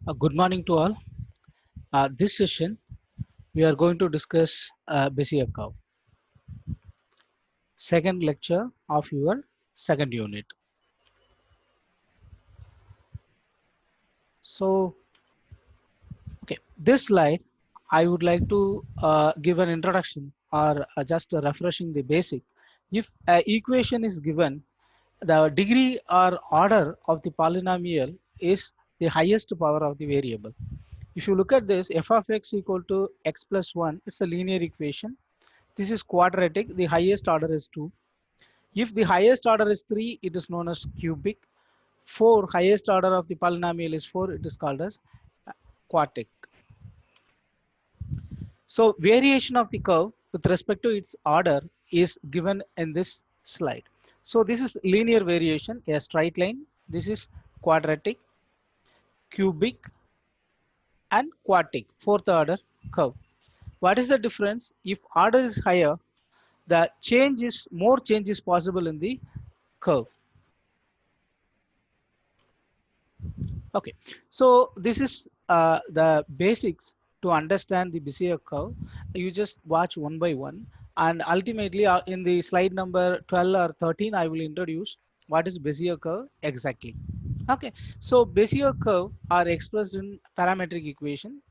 Good morning to all. This session we are going to discuss Bezier curve, second lecture of your second unit. So, okay, this slide I would like to give an introduction or just refreshing the basic. If an equation is given, the degree or order of the polynomial is the highest power of the variable. If you look at this, f of x equal to x plus 1, it's a linear equation. This is quadratic, the highest order is 2. If the highest order is 3, it is known as cubic. 4, highest order of the polynomial is 4, it is called as quartic. So variation of the curve with respect to its order is given in this slide. So this is linear variation, a straight line. This is quadratic, cubic, and quartic, fourth order curve. What is the difference? If order is higher, the more change is possible in the curve. Okay, so this is the basics to understand the Bezier curve. You just watch one by one, and ultimately in the slide number 12 or 13, I will introduce what is Bezier curve exactly. Okay, so Bezier curve are expressed in parametric equation.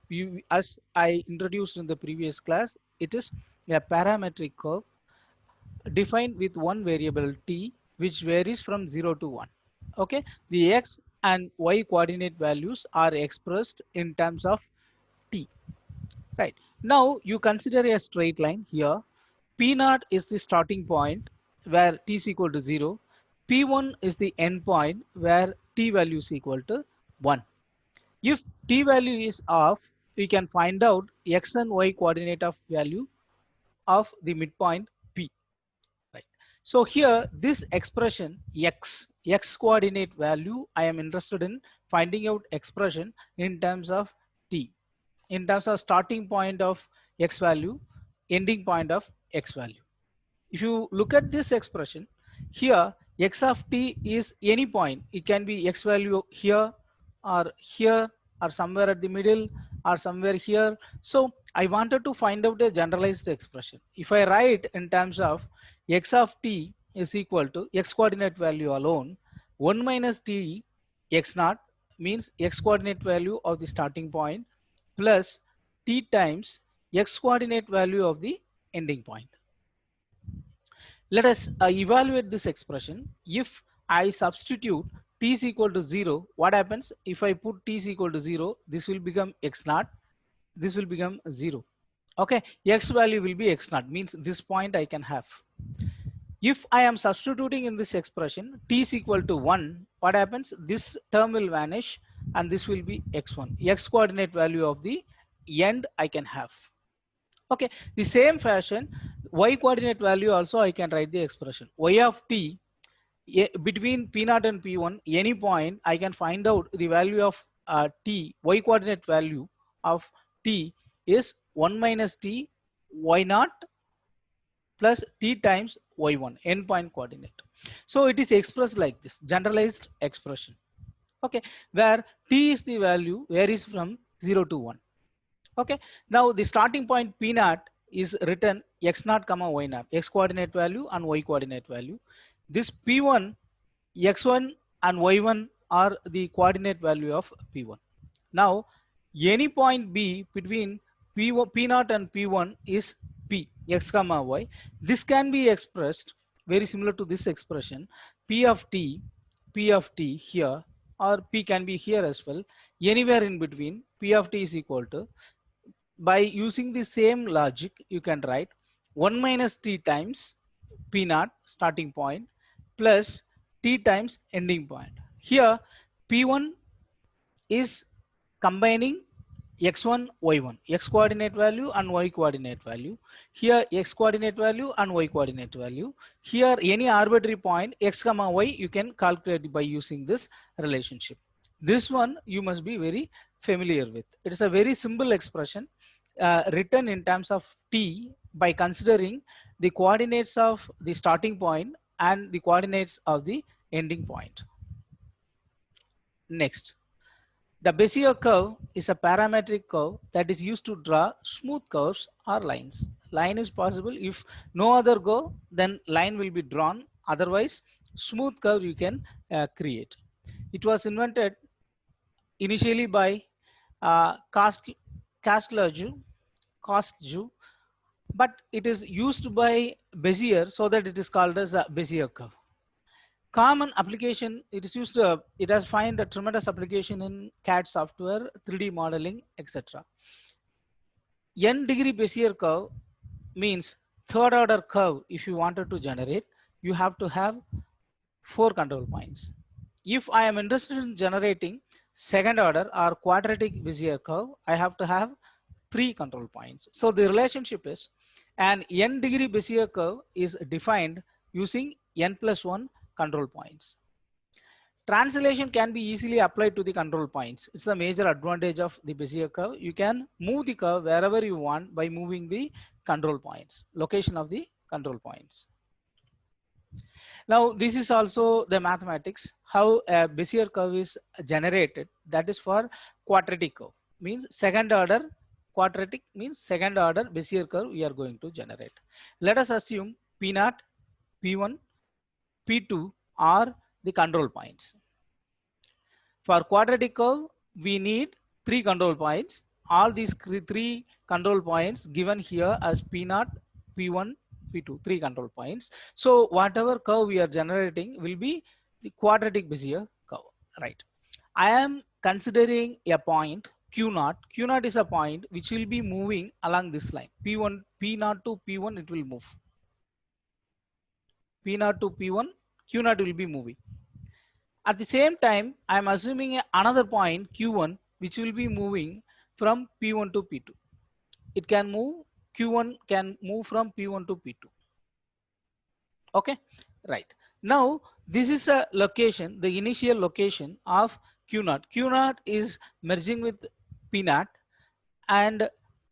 As I introduced in the previous class, it is a parametric curve defined with one variable t, which varies from 0 to 1. Okay, the x and y coordinate values are expressed in terms of t. Right, now you consider a straight line here. P naught is the starting point where t is equal to 0. P1 is the end point where t value is equal to 1. If t value is off, we can find out x and y coordinate of value of the midpoint P. Right. So here this expression x coordinate value, I am interested in finding out expression in terms of t, in terms of starting point of x value, ending point of x value. If you look at this expression here, x of t is any point. It can be x value here or somewhere at the middle or somewhere here. So I wanted to find out a generalized expression. If I write in terms of x of t is equal to x coordinate value alone 1 minus t x naught, means x coordinate value of the starting point, plus t times x coordinate value of the ending point. Let us evaluate this expression. If I substitute t is equal to 0, what happens? If I put t is equal to 0, this will become x naught, this will become 0. Okay, x value will be x naught, means this point I can have. If I am substituting in this expression t is equal to 1, what happens? This term will vanish and this will be x1, x coordinate value of the end I can have. Okay, the same fashion, y coordinate value also I can write the expression y of t between p0 and p1, any point I can find out the value of t, y coordinate value of t is 1 minus t y naught plus t times y1, endpoint coordinate. So it is expressed like this, generalized expression. Okay, where t is the value varies from 0 to 1. Okay, now the starting point p naught is written x naught comma y naught, x coordinate value and y coordinate value. This p1, x1 and y1 are the coordinate value of p1. Now any point b between p1, p naught and p1 is p, x comma y. This can be expressed very similar to this expression, p of t here, or p can be here as well, anywhere in between. P of t is equal to, by using the same logic, you can write 1 minus t times p naught starting point plus t times ending point. Here p1 is combining x1 y1, x coordinate value and y coordinate value. Here x coordinate value and y coordinate value. Here any arbitrary point x comma y you can calculate by using this relationship. This one you must be very familiar with. It is a very simple expression written in terms of t by considering the coordinates of the starting point and the coordinates of the ending point. Next, The Bezier curve is a parametric curve that is used to draw smooth curves or lines. Line is possible. If no other go, then line will be drawn. Otherwise, smooth curve you can create. It was invented initially by Castelaju, but it is used by Bezier so that it is called as a Bezier curve. Common application, it is used, it has find a tremendous application in CAD software, 3D modeling, etc. N degree Bezier curve means third order curve. If you wanted to generate, you have to have 4 control points. If I am interested in generating second order or quadratic Bezier curve, I have to have 3 control points. So the relationship is an n degree Bezier curve is defined using n plus 1 control points. Translation can be easily applied to the control points. It's the major advantage of the Bezier curve. You can move the curve wherever you want by moving the control points, location of the control points. Now, this is also the mathematics, how a Bezier curve is generated. That is for quadratic curve, means second order. Quadratic means second order Bezier curve we are going to generate. Let us assume P0, P1, P2 are the control points. For quadratic curve, we need 3 control points. All these 3 control points given here as P0, P1, P2, 3 control points. So whatever curve we are generating will be the quadratic Bezier curve, right? I am considering a point Q0. Q0 is a point which will be moving along this line. P1, P0 to P1, it will move. P0 to P1, Q0 will be moving. At the same time, I am assuming another point Q1 which will be moving from P1 to P2. It can move, Q1 can move from P1 to P2. Okay, right. Now, this is a location, the initial location of Q0. Q0 is merging with P0 and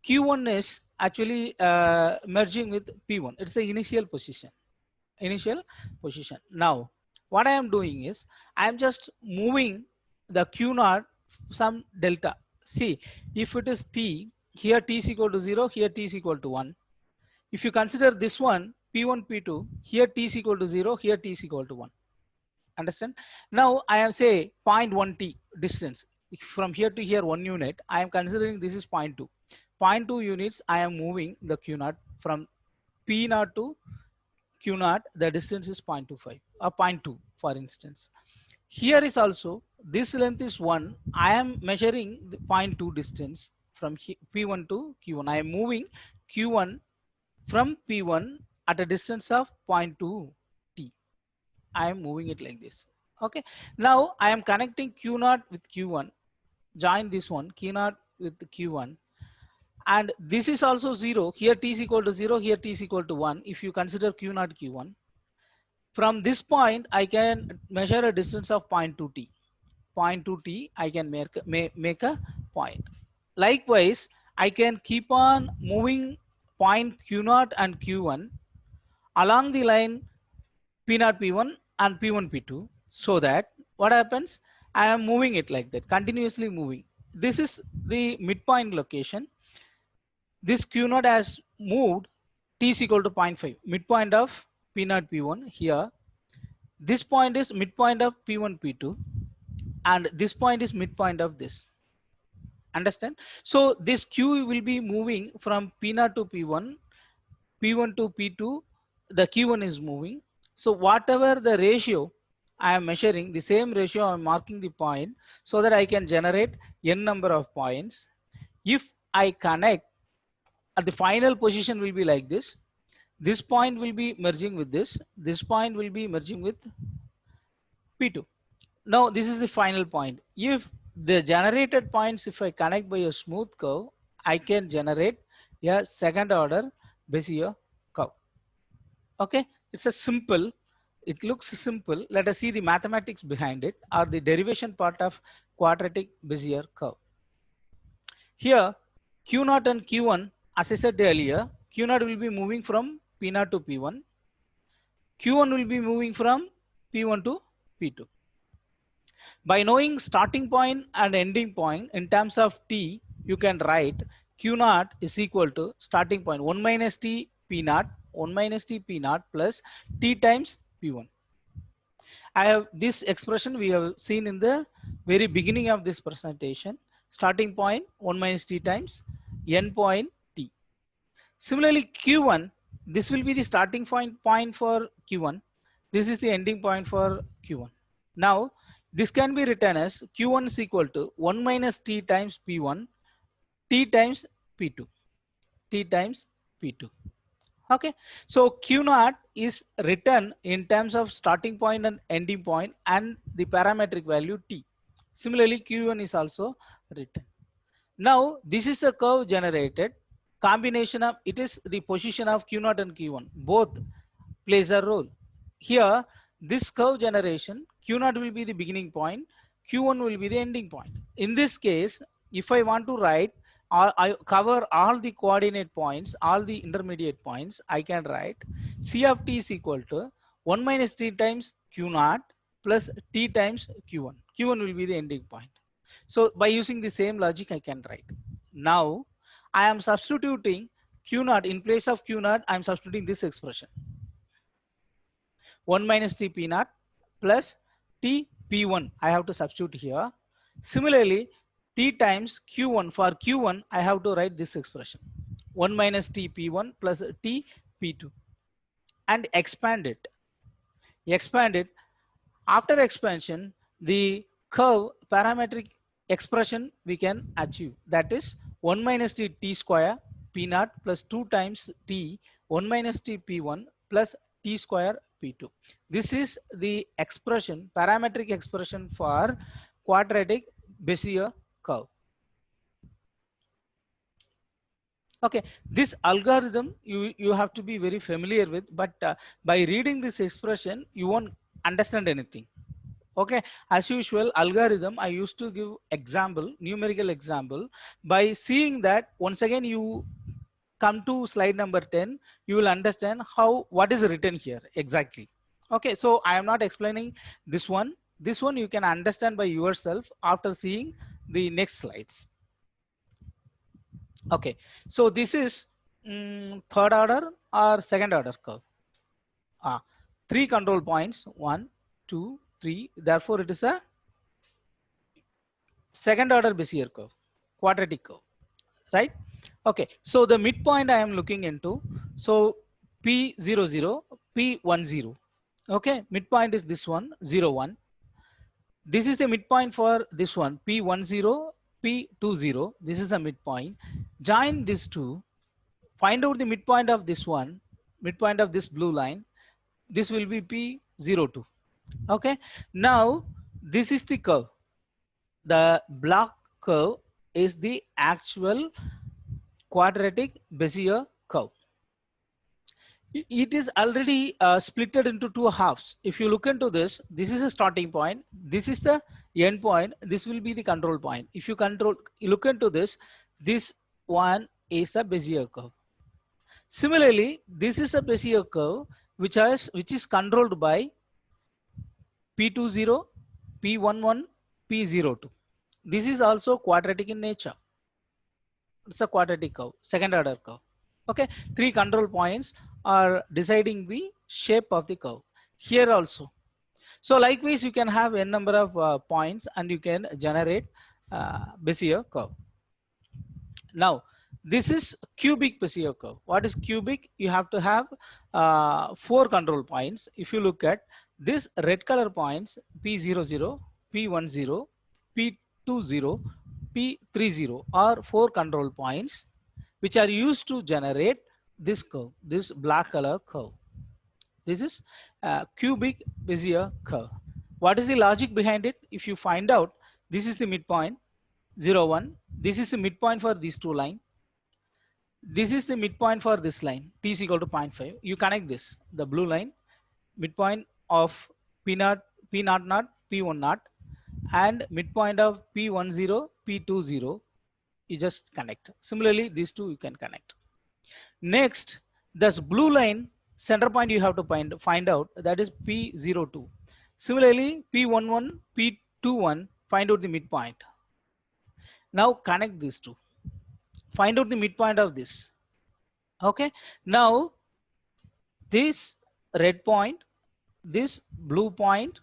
Q1 is actually merging with P1. It's the initial position. Now, what I am doing is I am just moving the Q0 some delta. See, if it is T, here T is equal to 0, here T is equal to 1. If you consider this one, P1, P2, here T is equal to 0, here T is equal to 1. Understand? Now I am say 0.1 T distance. From here to here 1 unit, I am considering this is 0.2. 0.2 units, I am moving the Q0 from P0 to Q0, the distance is 0.25 or 0.2 for instance. Here is also, this length is 1. I am measuring the 0.2 distance from P1 to Q1. I am moving Q1 from P1 at a distance of 0.2 T. I am moving it like this. Okay. Now I am connecting Q0 with Q1. Join this one, Q0 with Q1. And this is also 0. Here T is equal to 0. Here T is equal to 1. If you consider Q0, Q1. From this point, I can measure a distance of 0.2 T. 0.2 T, I can make a point. Likewise, I can keep on moving point Q0 and Q1 along the line P0, P1 and P1, P2. So that what happens? I am moving it like that, continuously moving. This is the midpoint location. This Q0 has moved T is equal to 0.5, midpoint of P0, P1 here. This point is midpoint of P1, P2 and this point is midpoint of this. Understand? So this Q will be moving from P0 to P1, P1 to P2, the Q1 is moving. So whatever the ratio I am measuring, the same ratio I am marking the point so that I can generate n number of points. If I connect, at the final position will be like this. This point will be merging with this. This point will be merging with P2. Now this is the final point. If the generated points, if I connect by a smooth curve, I can generate a second order Bezier curve. Okay, it's a simple, it looks simple. Let us see the mathematics behind it or the derivation part of quadratic Bezier curve. Here Q0 and Q1, as I said earlier, Q0 will be moving from P0 to P1. Q1 will be moving from P1 to P2. By knowing starting point and ending point in terms of t, you can write q naught is equal to starting point 1 minus t p naught, 1 minus t p naught plus t times p1. I have this expression we have seen in the very beginning of this presentation. Starting point 1 minus t times end point t. Similarly, q1, this will be the starting point for q1. This is the ending point for q1. Now, this can be written as q1 is equal to 1 minus t times p1, t times p2, t times p2. Okay, so q naught is written in terms of starting point and ending point and the parametric value t. Similarly, q1 is also written. Now, this is the curve generated. Combination of it is the position of q0 and q1. Both plays a role. Here, this curve generation, q0 will be the beginning point, q1 will be the ending point. In this case, if I want to write, I cover all the coordinate points, all the intermediate points, I can write C of t is equal to 1 minus t times q0 plus t times q1. q1 will be the ending point. So by using the same logic, I can write. Now, I am substituting q naught in place of q naught. I am substituting this expression 1 minus t p naught plus t p1. I have to substitute here. Similarly, t times q1 for q1, I have to write this expression 1 minus t p1 plus t p2 and expand it. Expand it. After expansion, the curve parametric expression we can achieve, that is 1 minus t t square p naught plus 2 times t 1 minus t p1 plus t square p2. This is the expression, parametric expression for quadratic Bezier curve. Okay, this algorithm you have to be very familiar with, but by reading this expression you won't understand anything. Okay, as usual, algorithm, I used to give example, numerical example. By seeing that, once again, you come to slide number 10, you will understand what is written here exactly. Okay, so I am not explaining this one. This one you can understand by yourself after seeing the next slides. Okay, so this is third order or second order curve. 3 control points, 1, 2, 3. Therefore, it is a second order Bezier curve, quadratic curve, right? Okay, so the midpoint I am looking into, so P00, P10. Okay, midpoint is this one, 0, 1. This is the midpoint for this one, P10, P20. This is the midpoint. Join these two, find out the midpoint of this one, midpoint of this blue line. This will be P02. Okay, now this is the curve. The black curve is the actual quadratic Bezier curve. It is already splitted into two halves. If you look into this, this is a starting point, this is the end point, this will be the control point. If you look into this, this one is a Bezier curve. Similarly, this is a Bezier curve which is controlled by P20, P11, P02. This is also quadratic in nature. It's a quadratic curve, second order curve. Okay, 3 control points are deciding the shape of the curve. Here also. So likewise, you can have n number of points and you can generate Bezier curve. Now, this is cubic Bezier curve. What is cubic? You have to have 4 control points. If you look at this red color points, P00, P10, P20, P30 are 4 control points which are used to generate this curve, this black color curve. This is cubic Bezier curve. What is the logic behind it? If you find out, this is the midpoint, 0, 1. This is the midpoint for these two lines. This is the midpoint for this line, t is equal to 0.5. You connect this, the blue line, midpoint of P0, P0, P10, and midpoint of P10, P20. You just connect. Similarly, these two you can connect. Next, this blue line center point you have to find out, that is P02. Similarly, P11, 2, 1, find out the midpoint. Now connect these two. Find out the midpoint of this. Okay. Now this red point, this blue point,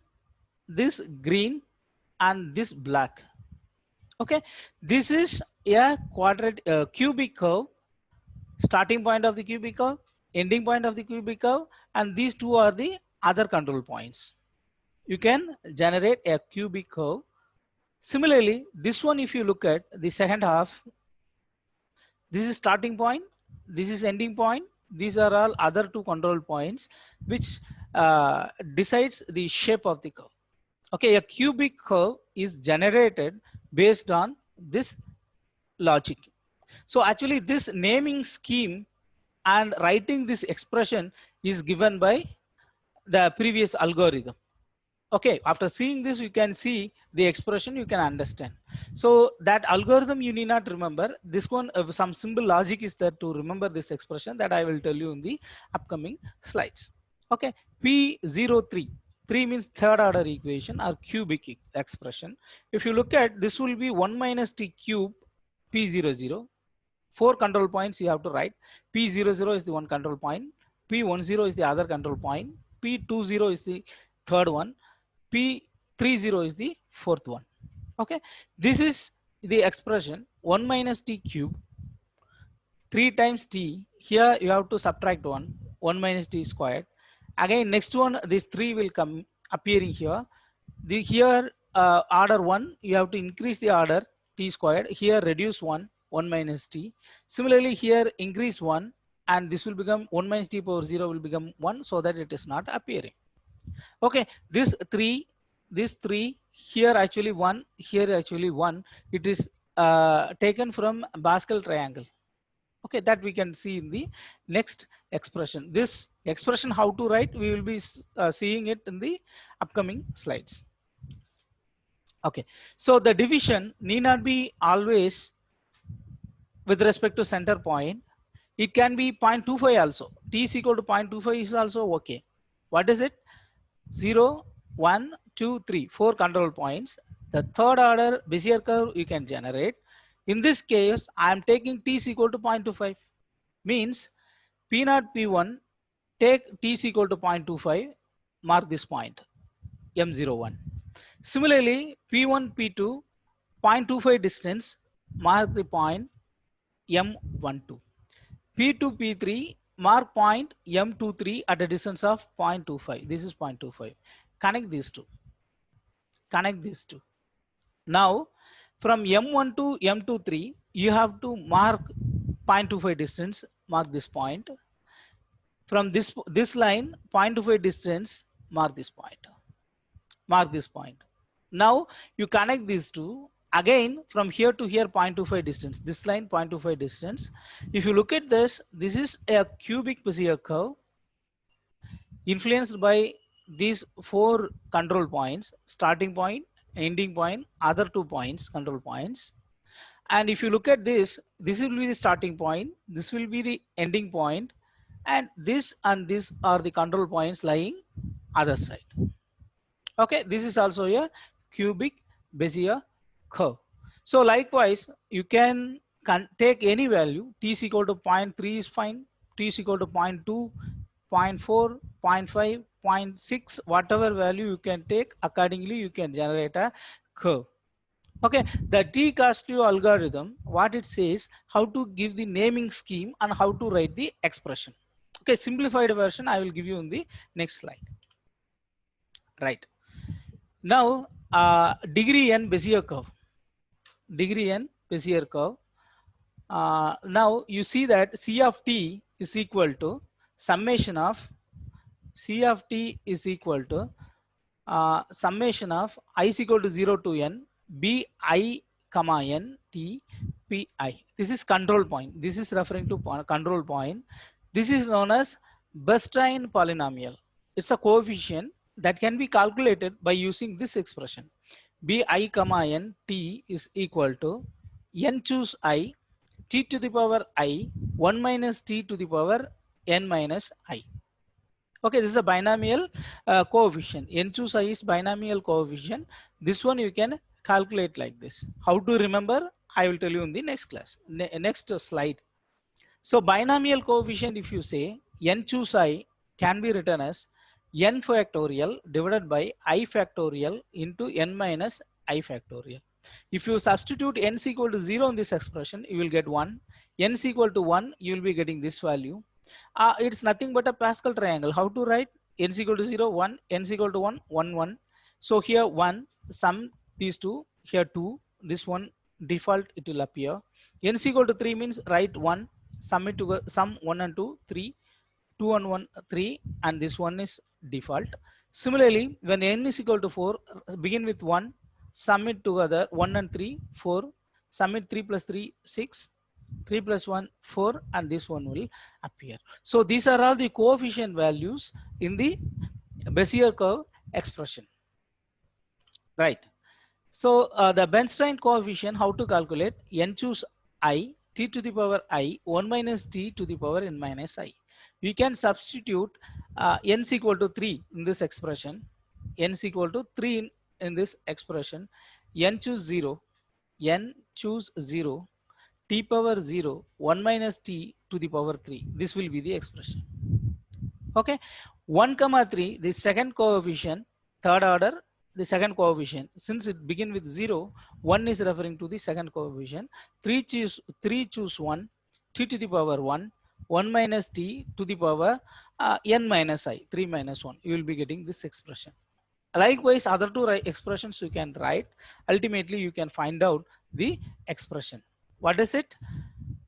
this green, and this black. Okay. This is a cubic curve. Starting point of the cubic curve, ending point of the cubic curve, and these two are the other control points. You can generate a cubic curve. Similarly, this one, if you look at the second half, this is starting point, this is ending point. These are all other two control points which decides the shape of the curve. Okay, a cubic curve is generated based on this logic. So actually this naming scheme and writing this expression is given by the previous algorithm. Okay, after seeing this, you can see the expression, you can understand. So that algorithm you need not remember. This one, some simple logic is there to remember this expression that I will tell you in the upcoming slides. Okay, P03. 3 means third order equation or cubic expression. If you look at this, will be 1 minus t cube P00. 4 control points you have to write. P00 is the one control point. P10 is the other control point. P20 is the third one. P30 is the fourth one. Okay, this is the expression 1 minus t cube 3 times t. Here you have to subtract 1 minus t squared. Again, next one, this 3 will come appearing here. Here order 1, you have to increase the order t squared. Here reduce 1 minus t. Similarly, here increase 1, and this will become 1 minus t power 0 will become 1, so that it is not appearing. Okay, this 3, here actually 1, here actually 1. It is taken from Pascal triangle. Okay, that we can see in the next expression. This expression how to write, we will be seeing it in the upcoming slides. Okay, so the division need not be always with respect to center point. It can be 0.25 also. T is equal to 0.25 is also okay. What is it? 0, 1, 2, 3, 4 control points. The third order Bezier curve you can generate. In this case, I am taking t is equal to 0.25. Means P0, P1, take t is equal to 0.25, mark this point, M01. Similarly, P1, P2, 0.25 distance, mark the point M12. P2, P3, mark point M23 at a distance of 0.25. This is 0.25. Connect these two. Connect these two. Now, from M1 to M23, you have to mark 0.25 distance. Mark this point. From this line, 0.25 distance, mark this point. Mark this point. Now, you connect these two. Again, from here to here, 0.25 distance. This line, 0.25 distance. If you look at this, this is a cubic Bezier curve influenced by these 4 control points: starting point, ending point, other 2 points, control points. And if you look at this, this will be the starting point, this will be the ending point, and this are the control points lying other side. Okay, this is also a cubic Bezier curve. So likewise, you can take any value. T is equal to 0.3 is fine. T is equal to 0.2, 0.4, 0.5, 0.6, whatever value you can take. Accordingly, you can generate a curve. Okay, the T-Castillo algorithm, what it says, how to give the naming scheme and how to write the expression. Okay, simplified version I will give you in the next slide. Right. Now, degree n Bezier curve. Degree n Bezier curve. Now you see that C of t is equal to summation of C of t is equal to summation of I is equal to 0 to n b I comma n t p I. This is control point. This is referring to control point. This is known as Bernstein polynomial. It's a coefficient that can be calculated by using this expression. b I comma n t is equal to n choose I, t to the power I, 1 minus t to the power n minus I. Okay, this is a binomial coefficient. N choose I is binomial coefficient. This one you can calculate like this. How to remember? I will tell you in the next class. Next slide. So binomial coefficient, if you say n choose I can be written as n factorial divided by I factorial into n minus I factorial. If you substitute n is equal to 0 in this expression, you will get 1. N is equal to 1, you will be getting this value. It's nothing but a Pascal triangle. How to write? N is equal to 0, 1, n is equal to 1, 1, 1. So here 1, sum these two, here 2, this one default it will appear. N is equal to 3 means write 1, sum it to sum 1 and 2, 3, 2 and 1, 3, and this one is default. Similarly, when n is equal to 4, begin with 1, sum it together 1 and 3, 4, sum it 3 plus 3, 6, 3 plus 1, 4, and this one will appear. So these are all the coefficient values in the Bezier curve expression, right? So the Bernstein coefficient, how to calculate? N choose I, t to the power I, 1 minus t to the power n minus I. We can substitute n is equal to 3 in this expression, n is equal to 3 in this expression, n choose 0, n choose 0, t power 0, 1 minus t to the power 3. This will be the expression. Okay, 1 comma 3, the second coefficient, third order, the second coefficient. Since it begin with 0, 1 is referring to the second coefficient. 3 choose 1, t to the power 1, 1 minus t to the power n minus I, 3 minus 1. You will be getting this expression. Likewise, other two expressions you can write. Ultimately, you can find out the expression. What is it?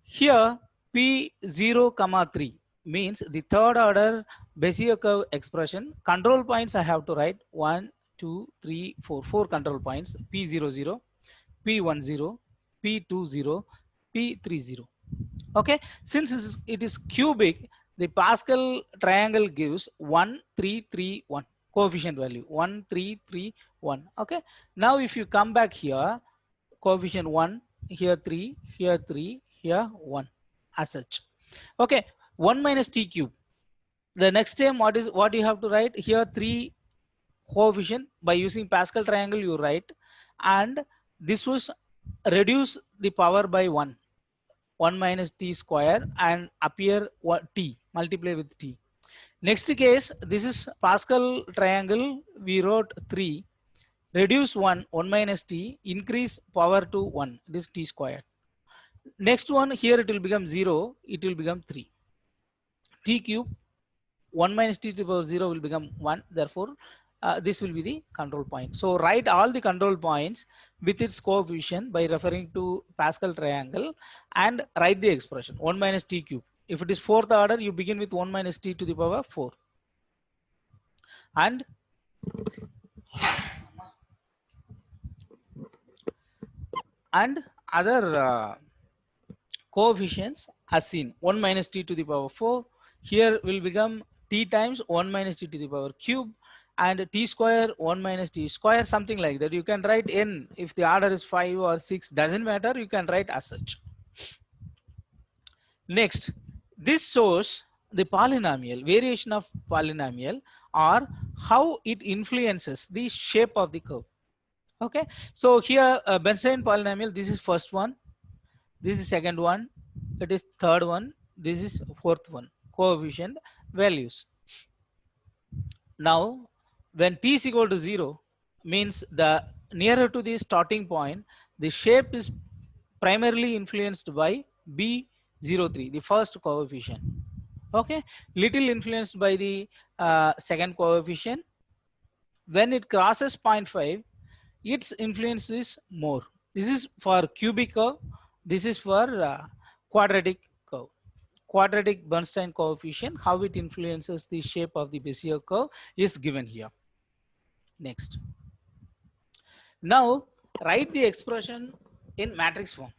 Here, P0, 3 means the third order Bezier curve expression. Control points I have to write 1, 2, 3, 4. 4 control points. P00, P10, P20, P30. Okay, since it is cubic, the Pascal triangle gives 1, 3, 3, 1 coefficient value 1, 3, 3, 1. Okay, now if you come back here, coefficient 1, here 3, here 3, here 1 as such. Okay, 1 minus t cube. The next term, what you have to write here? 3 coefficient. By using Pascal triangle you write, and this was reduce the power by 1, 1 minus t square, and appear t, multiply with t. Next case, this is Pascal triangle, we wrote 3, reduce 1, 1 minus t, increase power to 1, this t square. Next one, here it will become 0, it will become 3. T cube, 1 minus t to the power 0 will become 1, therefore this will be the control point. So write all the control points with its coefficient by referring to Pascal triangle and write the expression 1 minus t cube. If it is fourth order, you begin with 1 minus t to the power 4. And other coefficients as seen, 1 minus t to the power 4. Here will become t times 1 minus t to the power cube, and t square 1 minus t square, something like that. You can write n, if the order is 5 or 6, doesn't matter, you can write as such. Next, this shows the polynomial, variation of polynomial, or how it influences the shape of the curve. Okay, so here Bernstein polynomial, this is first one, this is second one, it is third one, this is fourth one, coefficient values. Now when t is equal to 0 means the nearer to the starting point, the shape is primarily influenced by B03, the first coefficient. Okay, little influenced by the second coefficient. When it crosses 0.5, its influence is more. This is for cubic curve, this is for quadratic curve. Quadratic Bernstein coefficient, how it influences the shape of the Bezier curve is given here. Next, now write the expression in matrix form.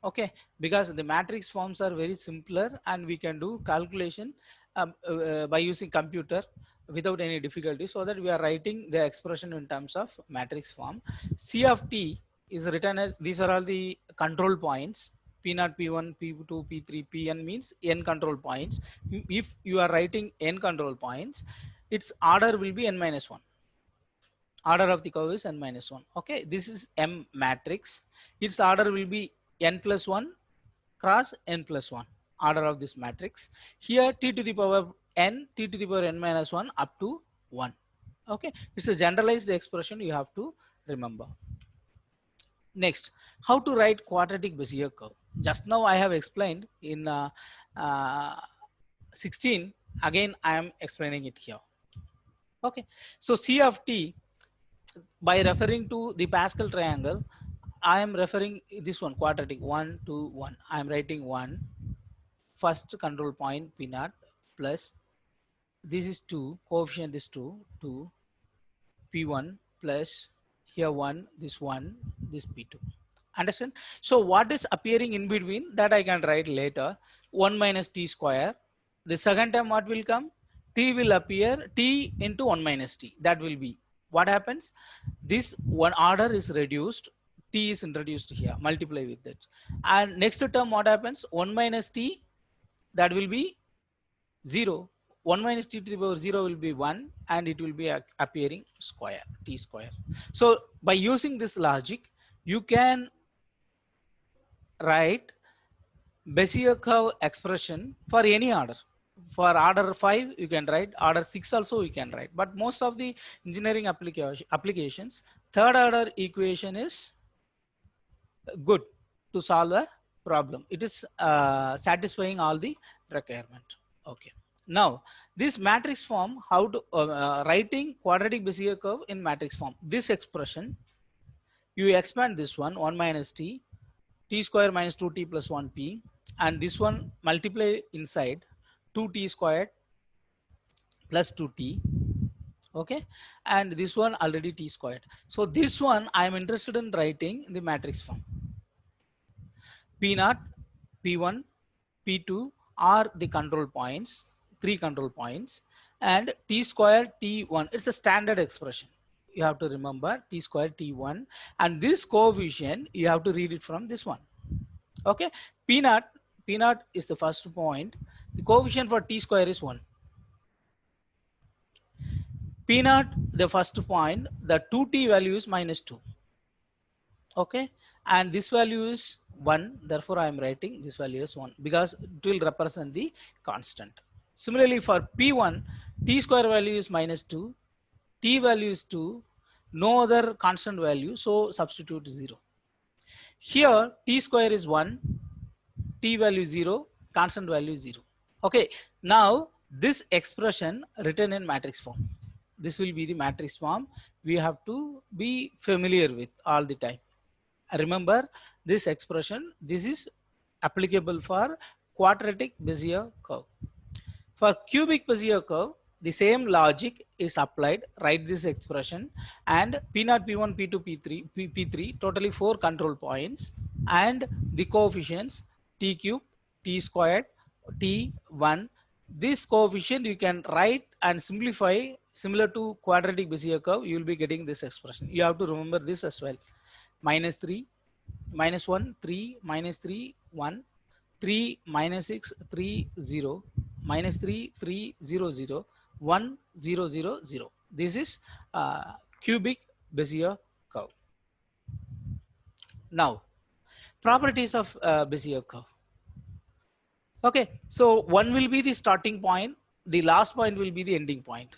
Okay, because the matrix forms are very simpler and we can do calculation by using computer without any difficulty, so that we are writing the expression in terms of matrix form. C of t is written as, these are all the control points, P0, P1, P2, P3, Pn means n control points. If you are writing n control points, its order will be n minus 1. Order of the curve is n minus 1. Okay, this is M matrix. Its order will be n plus 1 cross n plus 1, order of this matrix. Here t to the power n, t to the power n minus 1 up to 1. Okay, it's a generalized expression you have to remember. Next, how to write quadratic Bezier curve. Just now I have explained in uh, 16. Again, I am explaining it here. Okay, so C of t, by referring to the Pascal triangle, I am referring this one, quadratic 1, 2, 1. I am writing 1, first control point P0 plus this is 2, coefficient is 2, 2, P1 plus here 1, this 1, this P2. Understand? So what is appearing in between, that I can write later, 1 minus t square. The second term what will come? T will appear, t into 1 minus t. That will be what happens. This one order is reduced, t is introduced here, multiply with it. And next term what happens? 1 minus t, that will be 0. 1 minus t to the power 0 will be 1, and it will be appearing square, t square. So by using this logic, you can write Bezier curve expression for any order. For order 5 you can write, order 6 also you can write, but most of the engineering applications, third order equation is good to solve a problem. It is satisfying all the requirement. Okay, now this matrix form, how to writing quadratic Bezier curve in matrix form. This expression, you expand this one, 1 minus t, t square minus 2t plus 1p, and this one multiply inside 2t squared plus 2t. Okay, and this one already t squared. So this one I am interested in writing in the matrix form. P0, P1, P2 are the control points, 3 control points, and t square t1. It's a standard expression. You have to remember t square t1, and this coefficient you have to read it from this one. Okay, P0 is the first point. The coefficient for t square is 1. P0, the first point, the 2t value is minus 2. Okay, and this value is 1. Therefore, I am writing this value as 1 because it will represent the constant. Similarly, for P1, t square value is minus 2, t value is 2, no other constant value, so substitute 0. Here, t square is 1, t value 0, constant value 0. Okay, now this expression written in matrix form. This will be the matrix form we have to be familiar with all the time. Remember this expression, this is applicable for quadratic Bezier curve. For cubic Bezier curve, the same logic is applied. Write this expression, and P0, P1, P2, P3, totally 4 control points, and the coefficients t cube, t squared, t1. This coefficient you can write and simplify similar to quadratic Bezier curve. You will be getting this expression. You have to remember this as well. Minus 3, minus 1, 3, minus 3, 1, 3, minus 6, 3, 0, minus 3, 3, 0, 0, 1, 0, 0, 0. This is cubic Bezier curve. Now, properties of Bezier curve. Okay, so 1 will be the starting point, the last point will be the ending point.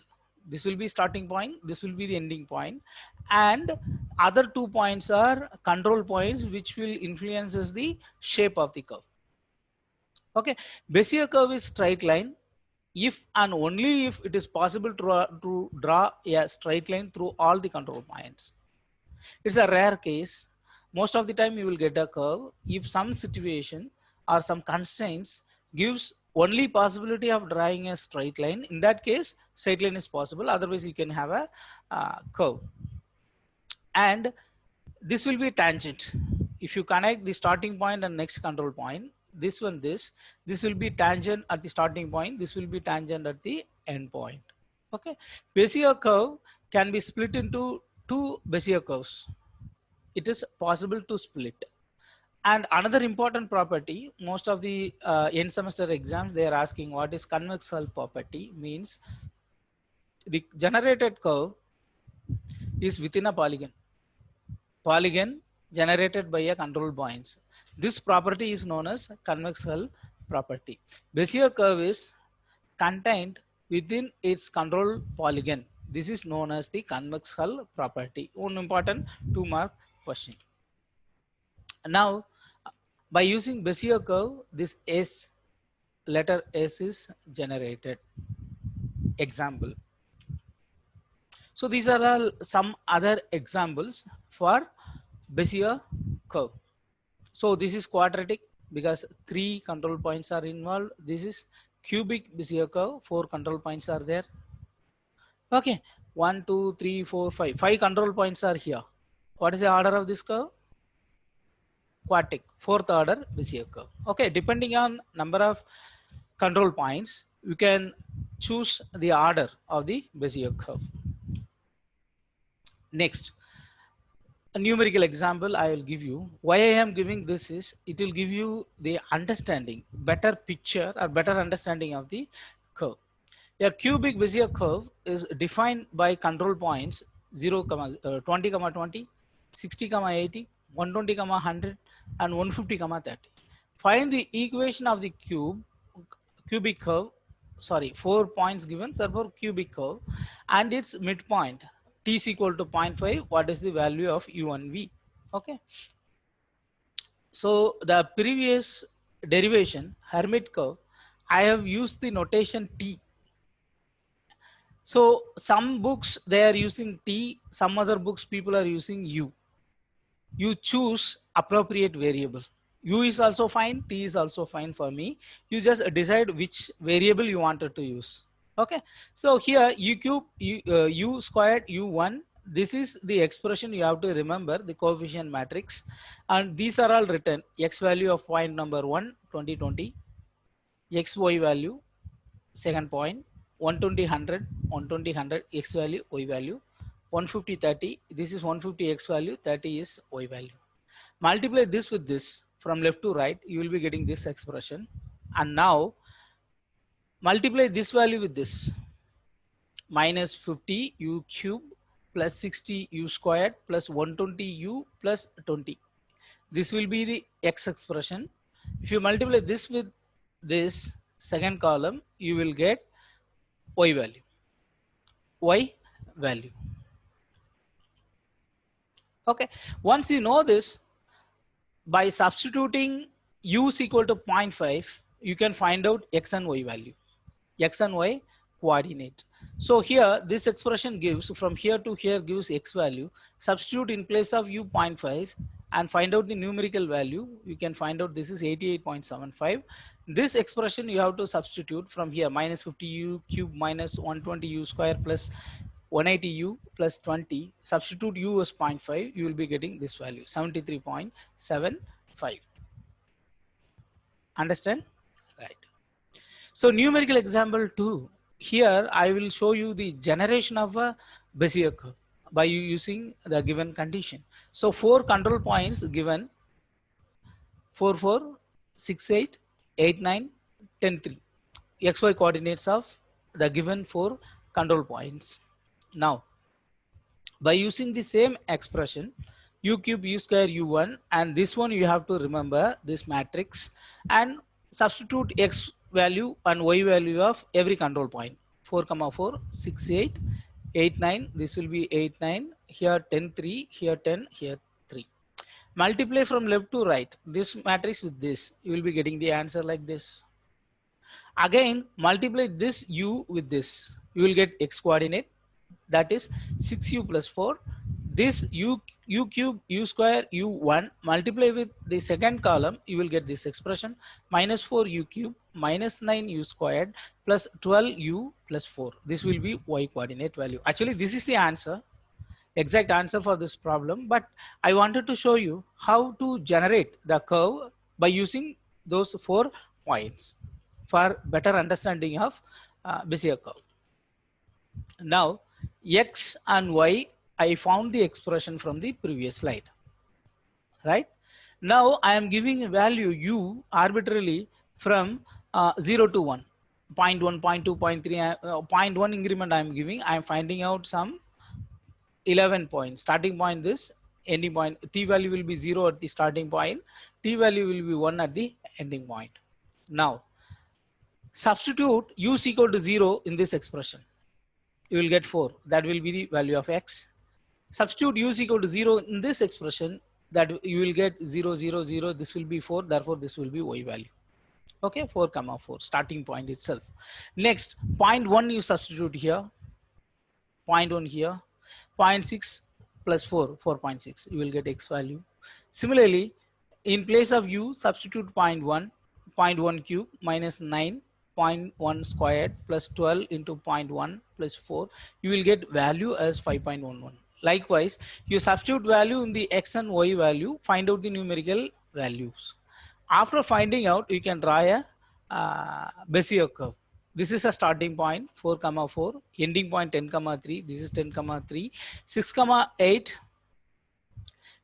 This will be starting point, this will be the ending point, and other 2 points are control points which will influences the shape of the curve. Okay, Bezier curve is straight line if and only if it is possible to draw a straight line through all the control points. It's a rare case. Most of the time you will get a curve if some situation or some constraints gives only possibility of drawing a straight line. In that case, straight line is possible. Otherwise, you can have a curve. And this will be tangent. If you connect the starting point and next control point, this one, this will be tangent at the starting point. This will be tangent at the end point. Okay. Bezier curve can be split into 2 Bezier curves. It is possible to split. And another important property, most of the end semester exams, they are asking what is convex hull property. Means the generated curve is within a polygon generated by a control points. This property is known as convex hull property. Bezier curve is contained within its control polygon. This is known as the convex hull property. One important 2-mark question. Now, by using Bezier curve, this S, letter S is generated. Example. So these are all some other examples for Bezier curve. So this is quadratic because 3 control points are involved. This is cubic Bezier curve, 4 control points are there. Okay, 1, 2, 3, 4, 5. 5 control points are here. What is the order of this curve? Quartic, 4th order Bezier curve. Okay, depending on number of control points, you can choose the order of the Bezier curve. Next, a numerical example I will give you. Why I am giving this is it will give you the understanding, better picture or better understanding of the curve. Your cubic Bezier curve is defined by control points 0, 20, 20, 60, 80, 120, 100 and 150, 30. Find the equation of the cubic curve, sorry, 4 points given, therefore cubic curve, and its midpoint t is equal to 0.5. What is the value of u1v? Okay. So the previous derivation, Hermite curve, I have used the notation t. So some books they are using t, some other books people are using u. You choose appropriate variable. U is also fine, t is also fine for me. You just decide which variable you wanted to use. Okay, so here u cube u squared u1, this is the expression you have to remember, the coefficient matrix, and these are all written. X value of point number 1, 20, 20, xy value second point 120, 100, 120, 100, x value, y value 150, 30, this is 150 x value, 30 is y value. Multiply this with this from left to right, you will be getting this expression. And now multiply this value with this, minus 50 u cube plus 60 u squared plus 120 u plus 20. This will be the x expression. If you multiply this with this second column, you will get y value. Y value. Okay, once you know this, by substituting u is equal to 0.5, you can find out x and y value, x and y coordinate. So here this expression gives, from here to here gives x value. Substitute in place of u 0.5 and find out the numerical value. You can find out this is 88.75. This expression you have to substitute from here, minus 50 u cube minus 120 u square plus 180 u plus 20. Substitute u as 0.5, you will be getting this value, 73.75. Understand? Right. So numerical example 2. Here I will show you the generation of a Bezier curve by using the given condition. So 4 control points given, 4, 4, 6, 8, 8, 9, 10, 3. XY coordinates of the given 4 control points. Now, by using the same expression, u cube u square u1, and this one you have to remember this matrix and substitute x value and y value of every control point. 4, 4, 6, 8, 8, 9, this will be 8, 9, here 10, 3, here 10, here 3. Multiply from left to right this matrix with this, you will be getting the answer like this. Again, multiply this u with this, you will get x coordinate, that is 6u plus 4. This u cube u square u1, multiply with the second column, you will get this expression, minus 4 u cube minus 9 u squared plus 12 u plus 4. This will be y coordinate value. Actually, this is the answer, exact answer for this problem, but I wanted to show you how to generate the curve by using those 4 points for better understanding of Bezier curve. Now, x and y, I found the expression from the previous slide, right? Now I am giving a value u arbitrarily from 0 to 1, 0.1, 0.2, 0.3, 0.1 increment I am giving. I am finding out some 11 points. Starting point this, ending point. T value will be 0 at the starting point. T value will be 1 at the ending point. Now, substitute u is equal to 0 in this expression. You will get 4. That will be the value of x. Substitute u is equal to 0 in this expression. That you will get 0, 0, 0. This will be 4. Therefore, this will be y value. Okay, 4 comma 4 starting point itself. Next, 0.1 you substitute here, 0.1 here, 0.6 plus 4, 4.6. You will get x value. Similarly, in place of u, substitute 0.1, 0.1 cube minus 9, 0.1 squared plus 12 into 0.1 plus 4. You will get value as 5.11. Likewise, you substitute value in the x and y value, find out the numerical values. After finding out, you can draw a Bezier curve. This is a starting point 4 comma 4, ending point 10 comma 3. This is 10 comma 3, 6 comma 8,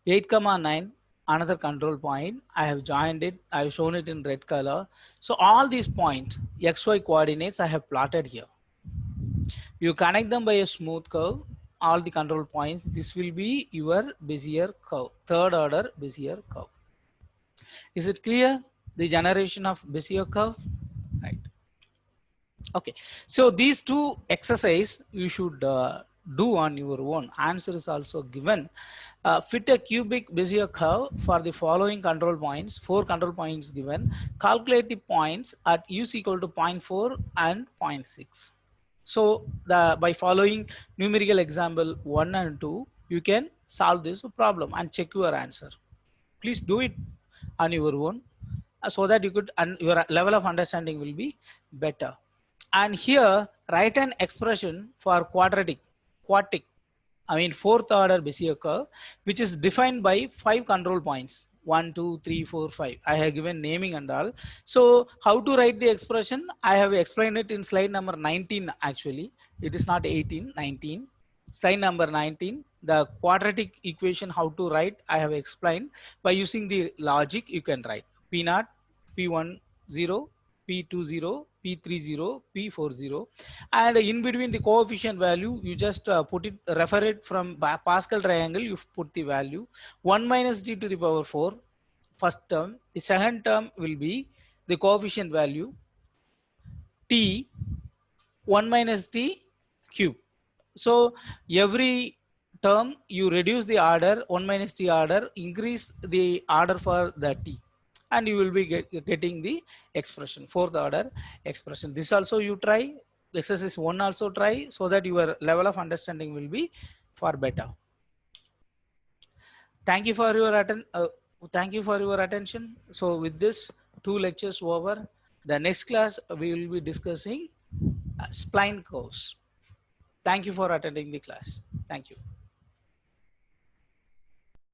8 comma 9. Another control point. I have joined it. I have shown it in red color. So all these points, xy coordinates, I have plotted here. You connect them by a smooth curve. All the control points. This will be your Bezier curve, third order Bezier curve. Is it clear? The generation of Bezier curve, right? Okay, so these two exercise you should do on your own. Answer is also given. Fit a cubic Bezier curve for the following control points. 4 control points given. Calculate the points at u is equal to 0.4 and 0.6. So by following numerical example 1 and 2, you can solve this problem and check your answer. Please do it on your own so that you could, and your level of understanding will be better. And here write an expression for quartic, fourth order Bezier curve, which is defined by 5 control points. 1, 2, 3, 4, 5. I have given naming and all. So how to write the expression? I have explained it in slide number 19 actually. It is not 18, 19. Slide number 19. The quadratic equation how to write I have explained. By using the logic you can write P0, P10, P20, P30, P40, and in between the coefficient value you just put it, refer it from Pascal triangle, you put the value 1 minus d to the power 4 first term. The second term will be the coefficient value t 1 minus t cube. So every term you reduce the order 1 minus t order, increase the order for the t, and you will be getting the expression, fourth order expression. This also you try, exercise 1 also try, so that your level of understanding will be far better. Thank you for your attention. So with this 2 lectures over, the next class we will be discussing spline curves. Thank you for attending the class. Thank you.